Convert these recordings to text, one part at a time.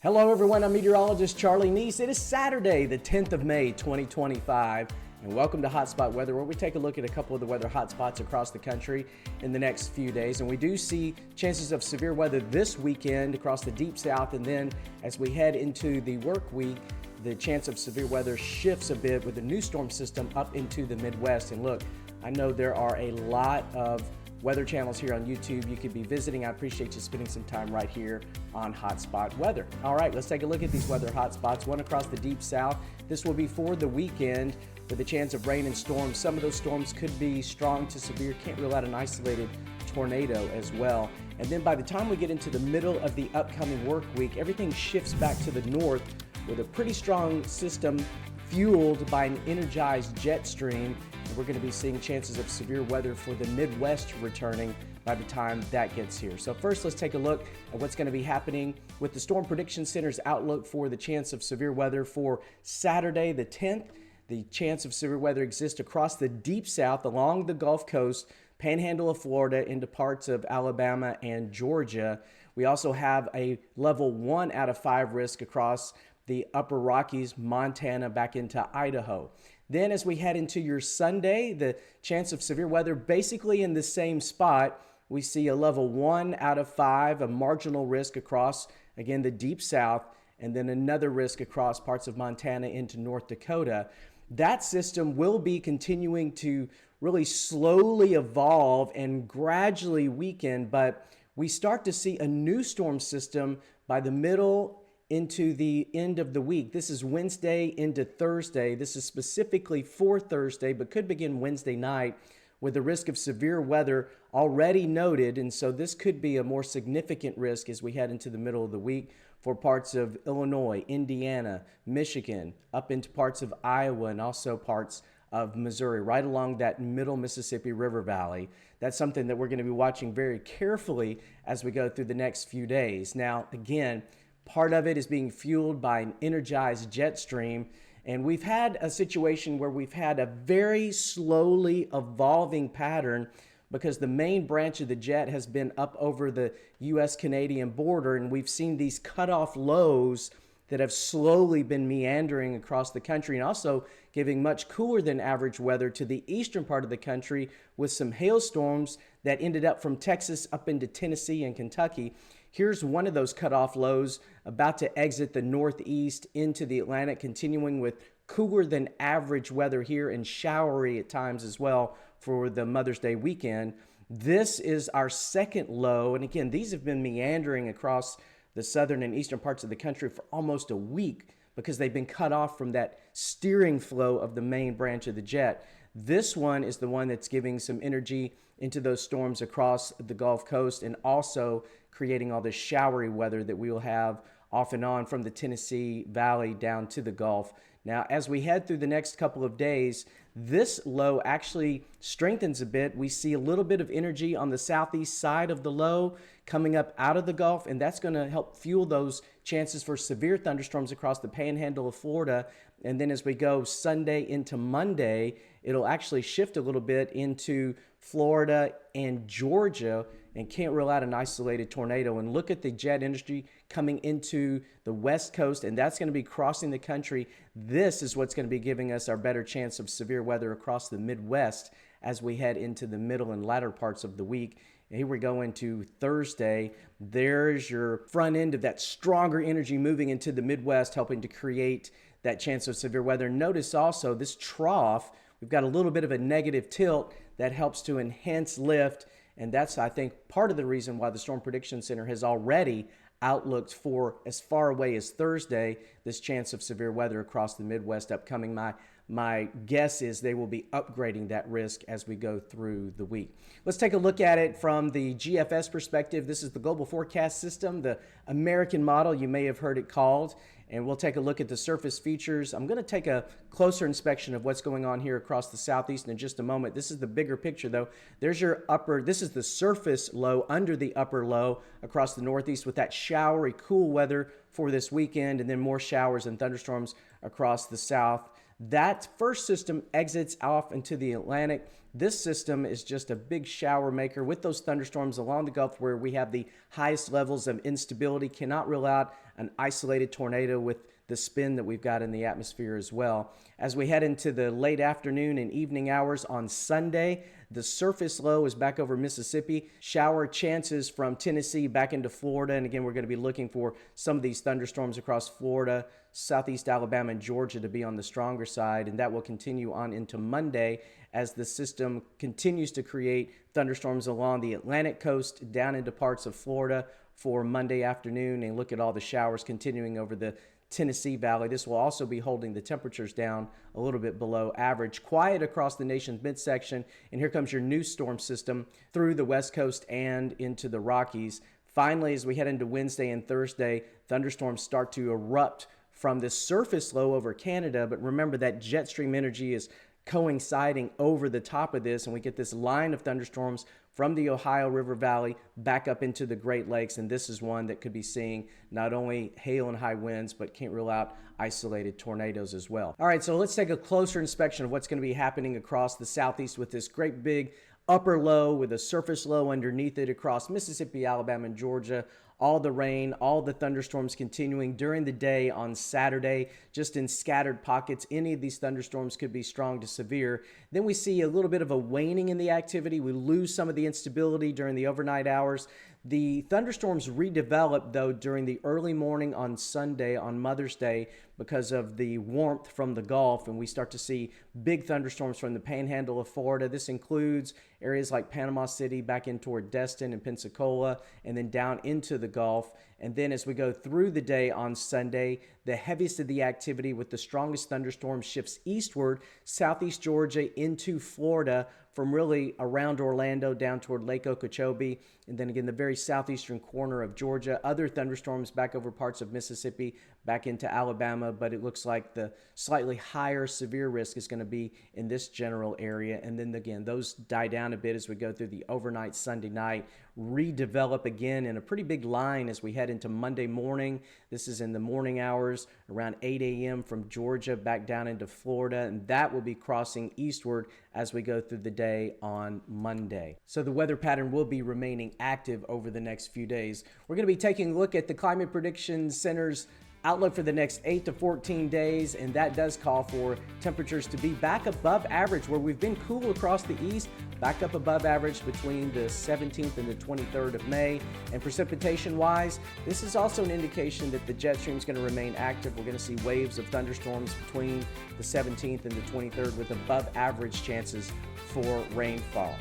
Hello everyone, I'm meteorologist Charlie Neese. It is Saturday, the 10th of May, 2025, and welcome to Hotspot Weather, where we take a look at a couple of the weather hotspots across the country in the next few days. And we do see chances of severe weather this weekend across the deep south, and then as we head into the work week, the chance of severe weather shifts a bit with the new storm system up into the Midwest. And look, I know there are a lot of weather channels here on YouTube you could be visiting. I appreciate you spending some time right here on Hotspot Weather. All right, let's take a look at these weather hotspots. One across the deep south. This will be for the weekend with a chance of rain and storms. Some of those storms could be strong to severe. Can't rule out an isolated tornado as well. And then by the time we get into the middle of the upcoming work week, everything shifts back to the north with a pretty strong system fueled by an energized jet stream. And we're going to be seeing chances of severe weather for the Midwest returning by the time that gets here. So first, let's take a look at what's going to be happening with the Storm Prediction Center's outlook for the chance of severe weather for Saturday the 10th. The chance of severe weather exists across the deep south along the Gulf Coast, panhandle of Florida into parts of Alabama and Georgia. We also have a level 1 out of 5 risk across the upper Rockies, Montana, back into Idaho. Then as we head into your Sunday, the chance of severe weather basically in the same spot. We see a level 1 out of 5, a marginal risk across, again, the deep south, and then another risk across parts of Montana into North Dakota. That system will be continuing to really slowly evolve and gradually weaken, but we start to see a new storm system by the middle into the end of the week. This is Wednesday into Thursday. This is specifically for Thursday, but could begin Wednesday night with the risk of severe weather already noted. And so this could be a more significant risk as we head into the middle of the week for parts of Illinois, Indiana, Michigan, up into parts of Iowa, and also parts of Missouri, right along that middle Mississippi River Valley. That's something that we're going to be watching very carefully as we go through the next few days. Now, again, part of it is being fueled by an energized jet stream. And we've had a situation where we've had a very slowly evolving pattern because the main branch of the jet has been up over the U.S.-Canadian border, and we've seen these cutoff lows that have slowly been meandering across the country and also giving much cooler than average weather to the eastern part of the country with some hailstorms that ended up from Texas up into Tennessee and Kentucky. Here's one of those cutoff lows about to exit the northeast into the Atlantic, continuing with cooler than average weather here and showery at times as well for the Mother's Day weekend. This is our second low. And again, these have been meandering across the southern and eastern parts of the country for almost a week because they've been cut off from that steering flow of the main branch of the jet. This one is the one that's giving some energy into those storms across the Gulf Coast and also creating all this showery weather that we will have off and on from the Tennessee Valley down to the Gulf. Now, as we head through the next couple of days, this low actually strengthens a bit. We see a little bit of energy on the southeast side of the low coming up out of the Gulf, and that's going to help fuel those chances for severe thunderstorms across the panhandle of Florida. And then as we go Sunday into Monday, it'll actually shift a little bit into Florida and Georgia, and can't rule out an isolated tornado. And look at the jet industry coming into the West Coast, and that's going to be crossing the country. This is what's going to be giving us our better chance of severe weather across the Midwest as we head into the middle and latter parts of the week. And here we go into Thursday. There's your front end of that stronger energy moving into the Midwest, helping to create that chance of severe weather. Notice also this trough, we've got a little bit of a negative tilt that helps to enhance lift. And that's, I think, part of the reason why the Storm Prediction Center has already outlooked for as far away as Thursday, this chance of severe weather across the Midwest upcoming. My guess is they will be upgrading that risk as we go through the week. Let's take a look at it from the GFS perspective. This is the Global Forecast System, the American model, you may have heard it called. And we'll take a look at the surface features. I'm going to take a closer inspection of what's going on here across the southeast in just a moment. This is the bigger picture, though. There's your upper, this is the surface low under the upper low across the northeast with that showery, cool weather for this weekend, and then more showers and thunderstorms across the south. That first system exits off into the Atlantic. This system is just a big shower maker with those thunderstorms along the Gulf where we have the highest levels of instability. Cannot rule out an isolated tornado with the spin that we've got in the atmosphere as well. As we head into the late afternoon and evening hours on Sunday, the surface low is back over Mississippi. Shower chances from Tennessee back into Florida. And again, we're going to be looking for some of these thunderstorms across Florida, southeast Alabama, and Georgia to be on the stronger side. And that will continue on into Monday as the system continues to create thunderstorms along the Atlantic coast down into parts of Florida for Monday afternoon. And look at all the showers continuing over the Tennessee Valley. This will also be holding the temperatures down a little bit below average. Quiet across the nation's midsection, and here comes your new storm system through the West Coast and into the Rockies. Finally, as we head into Wednesday and Thursday, thunderstorms start to erupt from this surface low over Canada, but remember that jet stream energy is coinciding over the top of this, and we get this line of thunderstorms from the Ohio River Valley back up into the Great Lakes, and this is one that could be seeing not only hail and high winds, but can't rule out isolated tornadoes as well. All right, so let's take a closer inspection of what's going to be happening across the southeast with this great big upper low with a surface low underneath it across Mississippi, Alabama, and Georgia. All the rain, all the thunderstorms continuing during the day on Saturday, just in scattered pockets. Any of these thunderstorms could be strong to severe. Then we see a little bit of a waning in the activity. We lose some of the instability during the overnight hours. The thunderstorms redevelop, though, during the early morning on Sunday, on Mother's Day, because of the warmth from the Gulf, and we start to see big thunderstorms from the panhandle of Florida. This includes areas like Panama City, back in toward Destin and Pensacola, and then down into the Gulf. And then as we go through the day on Sunday, the heaviest of the activity with the strongest thunderstorms shifts eastward, southeast Georgia into Florida, from really around Orlando down toward Lake Okeechobee, and then again the very southeastern corner of Georgia. Other thunderstorms back over parts of Mississippi, back into Alabama, but it looks like the slightly higher severe risk is going to be in this general area. And then again, those die down a bit as we go through the overnight Sunday night, redevelop again in a pretty big line as we head into Monday morning. This is in the morning hours around 8 a.m. from Georgia back down into Florida, and that will be crossing eastward as we go through the day on Monday. So the weather pattern will be remaining active over the next few days. We're going to be taking a look at the Climate Prediction Center's outlook for the next 8 to 14 days, and that does call for temperatures to be back above average, where we've been cool across the east, back up above average between the 17th and the 23rd of May. And precipitation wise, this is also an indication that the jet stream is going to remain active. We're going to see waves of thunderstorms between the 17th and the 23rd with above average chances for rainfall.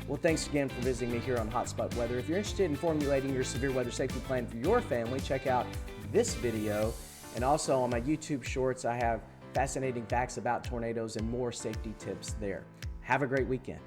Well, thanks again for visiting me here on Hotspot Weather. If you're interested in formulating your severe weather safety plan for your family, check out this video. And also on my YouTube shorts, I have fascinating facts about tornadoes and more safety tips there. Have a great weekend.